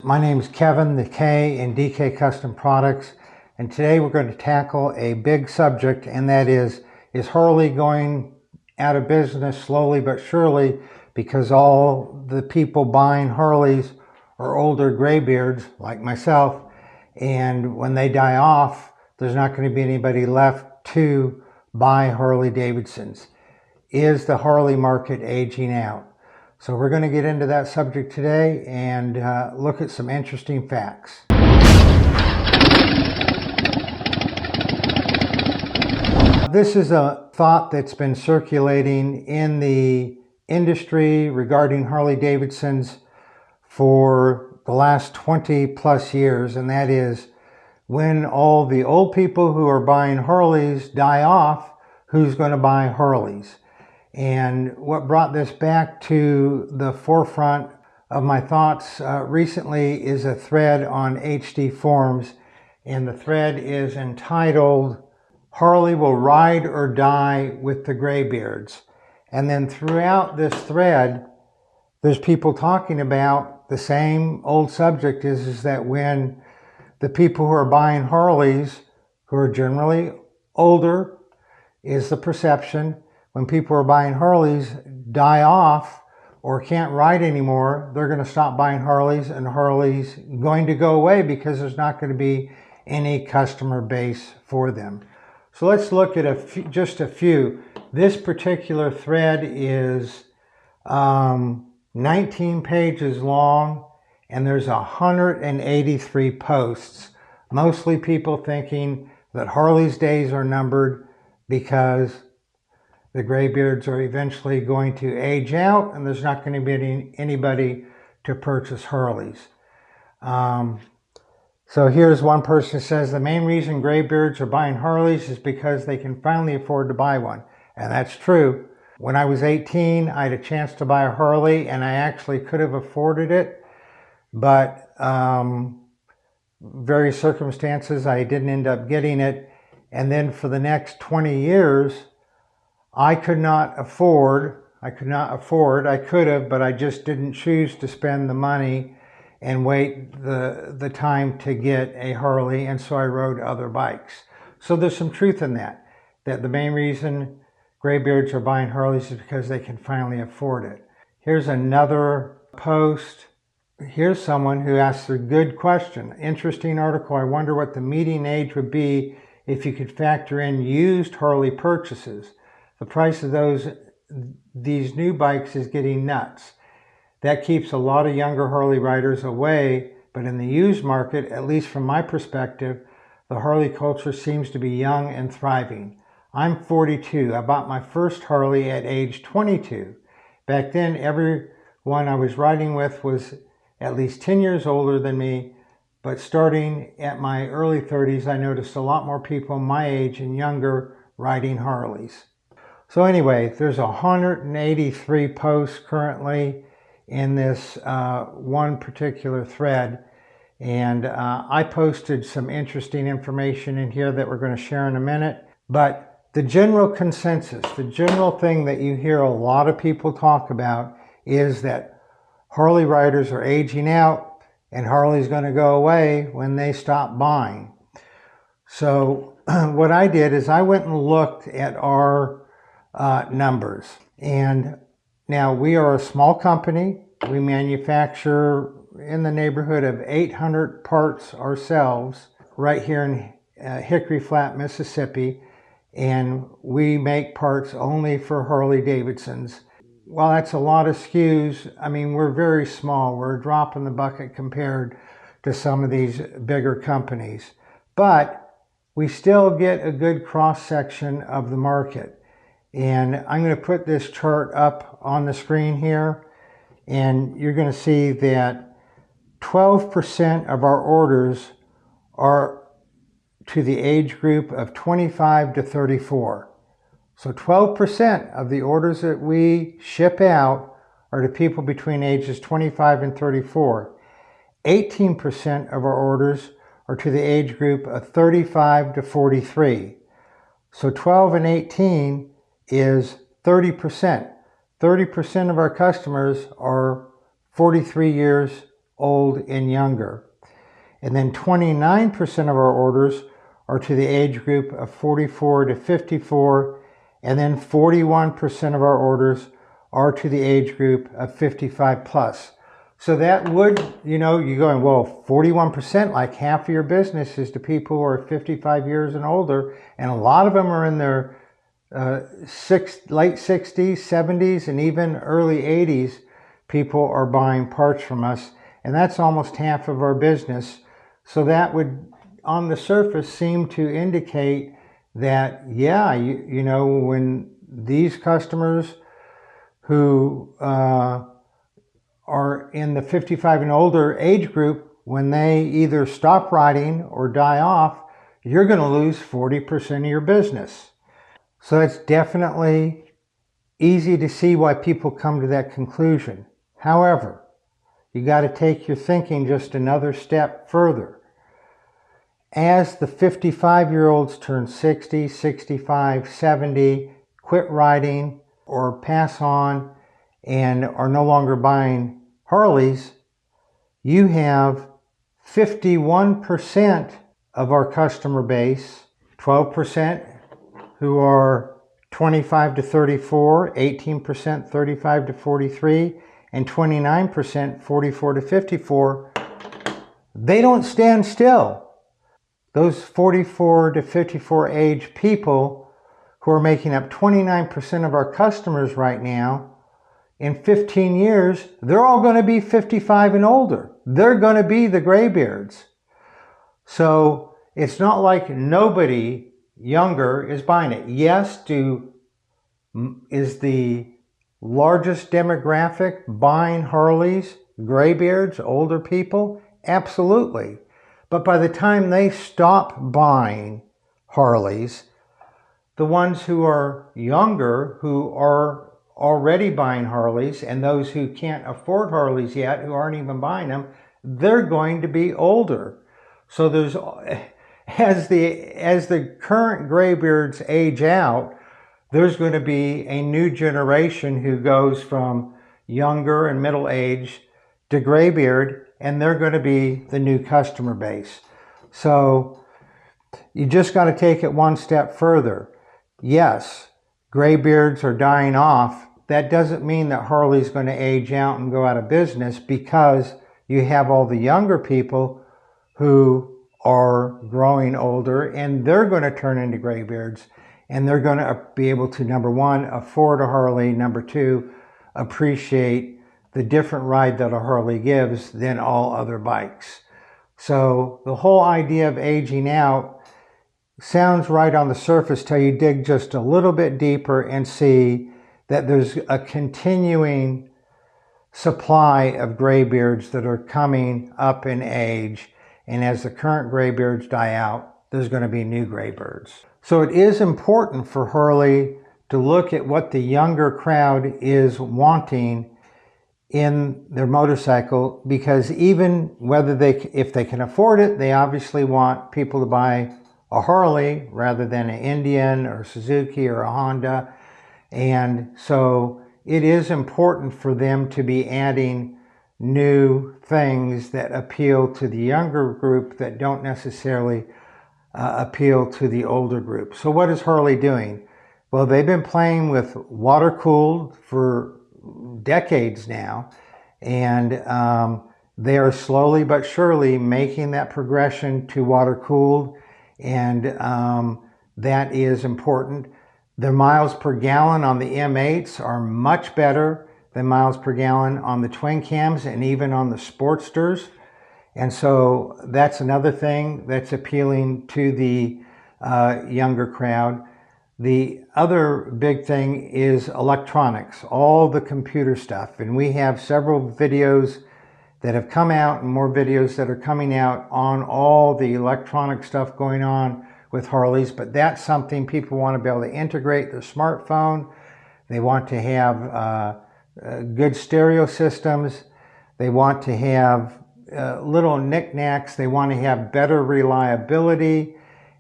My name is Kevin, the K in DK Custom Products, and today we're going to tackle a big subject, and that is Harley going out of business slowly but surely because all the people buying Harleys are older graybeards like myself, and when they die off, there's not going to be anybody left to buy Harley-Davidsons. Is the Harley market aging out? So we're going to get into that subject today and look at some interesting facts. This is a thought that's been circulating in the industry regarding Harley-Davidsons for the last 20 plus years, and that is, when all the old people who are buying Harleys die off, who's going to buy Harleys? And what brought this back to the forefront of my thoughts recently is a thread on HD Forums, and the thread is entitled, "Harley Will Ride or Die with the Graybeards." And then throughout this thread, there's people talking about the same old subject, is that when the people who are buying Harleys, who are generally older, is the perception, when people are buying Harleys die off or can't ride anymore, they're going to stop buying Harleys, and Harleys going to go away because there's not going to be any customer base for them. So let's look at just a few. This particular thread is 19 pages long, and there's 183 posts. Mostly people thinking that Harley's days are numbered because the graybeards are eventually going to age out and there's not going to be anybody to purchase Harleys. So here's one person who says the main reason graybeards are buying Harleys is because they can finally afford to buy one. And that's true. When I was 18, I had a chance to buy a Harley, and I actually could have afforded it, but various circumstances, I didn't end up getting it. And then for the next 20 years, I could afford, I could have, but I just didn't choose to spend the money and wait the time to get a Harley, and so I rode other bikes. So there's some truth in that the main reason graybeards are buying Harleys is because they can finally afford it. Here's another post. Here's someone who asks a good question. Interesting article. I wonder what the median age would be if you could factor in used Harley purchases. The price of these new bikes is getting nuts. That keeps a lot of younger Harley riders away, but in the used market, at least from my perspective, the Harley culture seems to be young and thriving. I'm 42. I bought my first Harley at age 22. Back then, everyone I was riding with was at least 10 years older than me, but starting at my early 30s, I noticed a lot more people my age and younger riding Harleys. So anyway, there's 183 posts currently in this one particular thread, and I posted some interesting information in here that we're going to share in a minute. But the general consensus, the general thing that you hear a lot of people talk about is that Harley riders are aging out and Harley's going to go away when they stop buying. So what I did is I went and looked at our numbers. And now we are a small company. We manufacture in the neighborhood of 800 parts ourselves right here in Hickory Flat, Mississippi. And we make parts only for Harley-Davidsons. While that's a lot of SKUs, I mean, we're very small. We're a drop in the bucket compared to some of these bigger companies. But we still get a good cross-section of the market. And I'm going to put this chart up on the screen here, and you're going to see that 12% of our orders are to the age group of 25 to 34. So 12% of the orders that we ship out are to people between ages 25 and 34. 18% of our orders are to the age group of 35 to 43. So 12 and 18 is 30%. 30% of our customers are 43 years old and younger. And then 29% of our orders are to the age group of 44 to 54, and then 41% of our orders are to the age group of 55 plus. So that would, you're going, well, 41%, like half of your business is to people who are 55 years and older, and a lot of them are in their late 60s, 70s, and even early 80s. People are buying parts from us, and that's almost half of our business. So that would, on the surface, seem to indicate that, yeah, when these customers who are in the 55 and older age group, when they either stop riding or die off, you're going to lose 40% of your business. So it's definitely easy to see why people come to that conclusion. However, you got to take your thinking just another step further. As the 55-year-olds turn 60, 65, 70, quit riding or pass on and are no longer buying Harleys, you have 51% of our customer base, 12% who are 25 to 34, 18% 35 to 43, and 29% 44 to 54. They don't stand still. Those 44 to 54 age people who are making up 29% of our customers right now, in 15 years, they're all going to be 55 and older. They're going to be the graybeards. So it's not like nobody younger is buying it. Yes, is the largest demographic buying Harleys graybeards, older people? Absolutely. But by the time they stop buying Harleys, the ones who are younger, who are already buying Harleys, and those who can't afford Harleys yet, who aren't even buying them, they're going to be older. So there's, as the current graybeards age out, there's going to be a new generation who goes from younger and middle age to graybeard, and they're going to be the new customer base. So you just got to take it one step further. Yes, graybeards are dying off. That doesn't mean that Harley's going to age out and go out of business, because you have all the younger people who are growing older, and they're going to turn into graybeards, and they're going to be able to, number one, afford a Harley, number two, appreciate the different ride that a Harley gives than all other bikes. So the whole idea of aging out sounds right on the surface till you dig just a little bit deeper and see that there's a continuing supply of graybeards that are coming up in age. And as the current graybeards die out, there's going to be new graybeards. So it is important for Harley to look at what the younger crowd is wanting in their motorcycle, because even if they can afford it, they obviously want people to buy a Harley rather than an Indian or Suzuki or a Honda. And so it is important for them to be adding new things that appeal to the younger group that don't necessarily appeal to the older group. So what is Harley doing? Well, they've been playing with water-cooled for decades now, and they are slowly but surely making that progression to water-cooled, and that is important. The miles per gallon on the M8s are much better than miles per gallon on the twin cams and even on the Sportsters. And so that's another thing that's appealing to the younger crowd. The other big thing is electronics, all the computer stuff. And we have several videos that have come out and more videos that are coming out on all the electronic stuff going on with Harleys, but that's something people want to be able to integrate their smartphone. They want to have good stereo systems. They want to have little knickknacks. They want to have better reliability.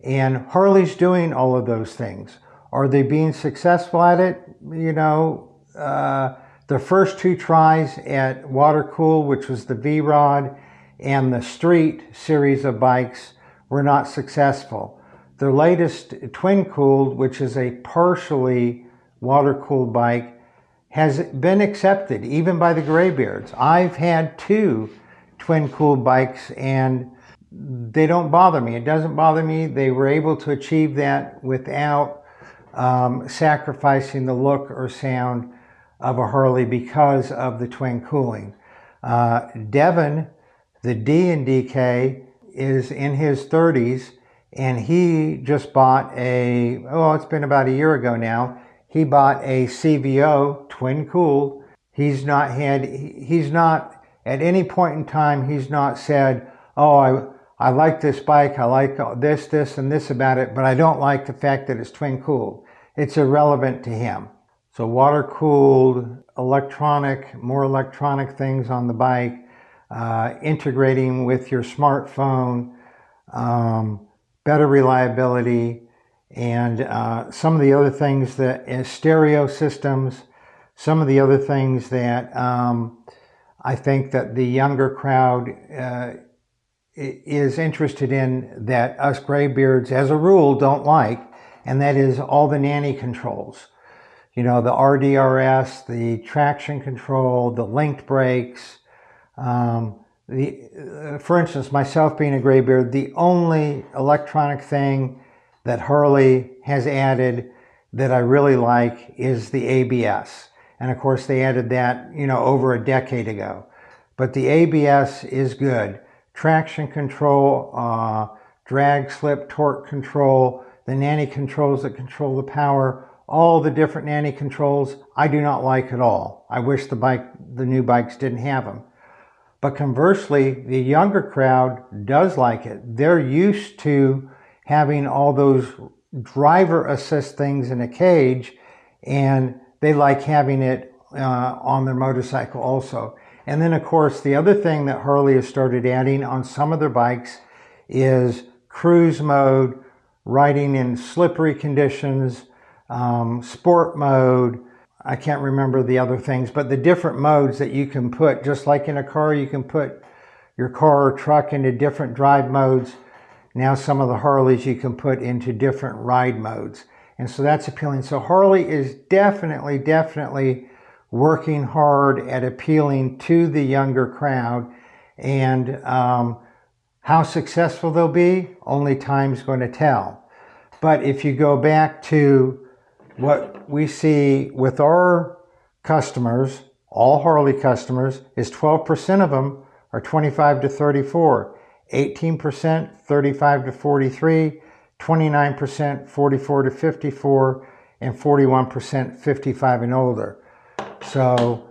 And Harley's doing all of those things. Are they being successful at it? The first two tries at water cooled, which was the V-Rod and the Street series of bikes, were not successful. Their latest twin cooled, which is a partially water cooled bike, has been accepted even by the graybeards. I've had two twin cooled bikes and they don't bother me. It doesn't bother me. They were able to achieve that without sacrificing the look or sound of a Harley because of the twin cooling. Devin, the D in DK, is in his 30s, and he just bought it's been about a year ago now, he bought a CVO twin cooled. He's not at any point in time, he's not said, oh, I like this bike, I like this, and this about it, but I don't like the fact that it's twin cooled. It's irrelevant to him. So water cooled, more electronic things on the bike, integrating with your smartphone, better reliability, and some of the other things that stereo systems, some of the other things that I think that the younger crowd is interested in that us graybeards as a rule don't like, and that is all the nanny controls. You know, the RDRS, the traction control, the linked brakes. For instance, myself being a graybeard, the only electronic thing that Harley has added that I really like is the ABS. And of course they added that, over a decade ago. But the ABS is good. Traction control, drag, slip, torque control, the nanny controls that control the power, all the different nanny controls, I do not like at all. I wish the new bikes didn't have them. But conversely, the younger crowd does like it. They're used to having all those driver assist things in a cage, and they like having it on their motorcycle also. And then of course, the other thing that Harley has started adding on some of their bikes is cruise mode, riding in slippery conditions, sport mode. I can't remember the other things, but the different modes that you can put, just like in a car, you can put your car or truck into different drive modes. Now some of the Harleys you can put into different ride modes. And so that's appealing. So Harley is definitely working hard at appealing to the younger crowd. And how successful they'll be, only time's going to tell. But if you go back to what we see with our customers, all Harley customers, is 12% of them are 25 to 34, 18% 35 to 43, 29% 44 to 54, and 41% 55 and older. So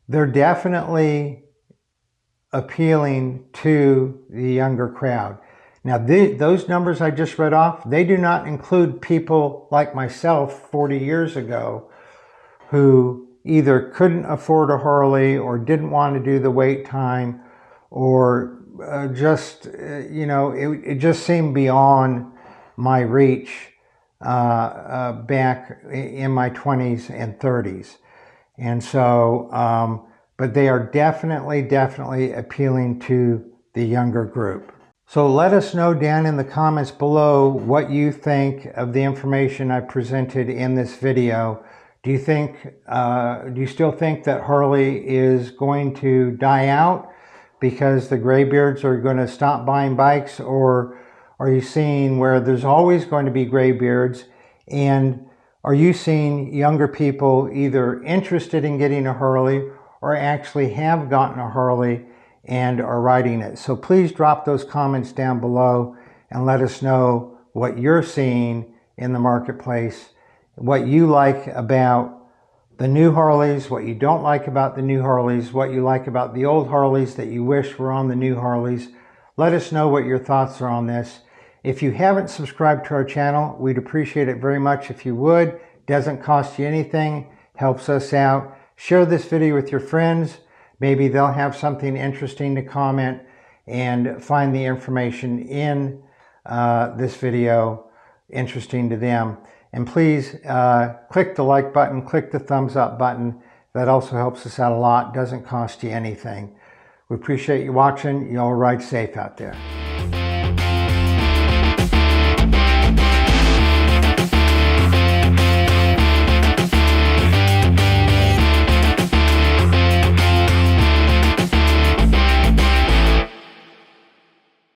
they're definitely appealing to the younger crowd. Now, those numbers I just read off, they do not include people like myself 40 years ago who either couldn't afford a Harley or didn't want to do the wait time, or it just seemed beyond my reach back in my 20s and 30s. And so, but they are definitely appealing to the younger group. So let us know down in the comments below what you think of the information I presented in this video. Do you still think that Harley is going to die out because the graybeards are going to stop buying bikes? Or are you seeing where there's always going to be graybeards? And are you seeing younger people either interested in getting a Harley or actually have gotten a Harley and are riding it? So please drop those comments down below and let us know what you're seeing in the marketplace, what you like about the new Harleys, what you don't like about the new Harleys, what you like about the old Harleys that you wish were on the new Harleys. Let us know what your thoughts are on this. If you haven't subscribed to our channel, we'd appreciate it very much if you would. Doesn't cost you anything, helps us out. Share this video with your friends. Maybe they'll have something interesting to comment and find the information in this video interesting to them. And please click the like button, click the thumbs up button. That also helps us out a lot. Doesn't cost you anything. We appreciate you watching. You all ride safe out there.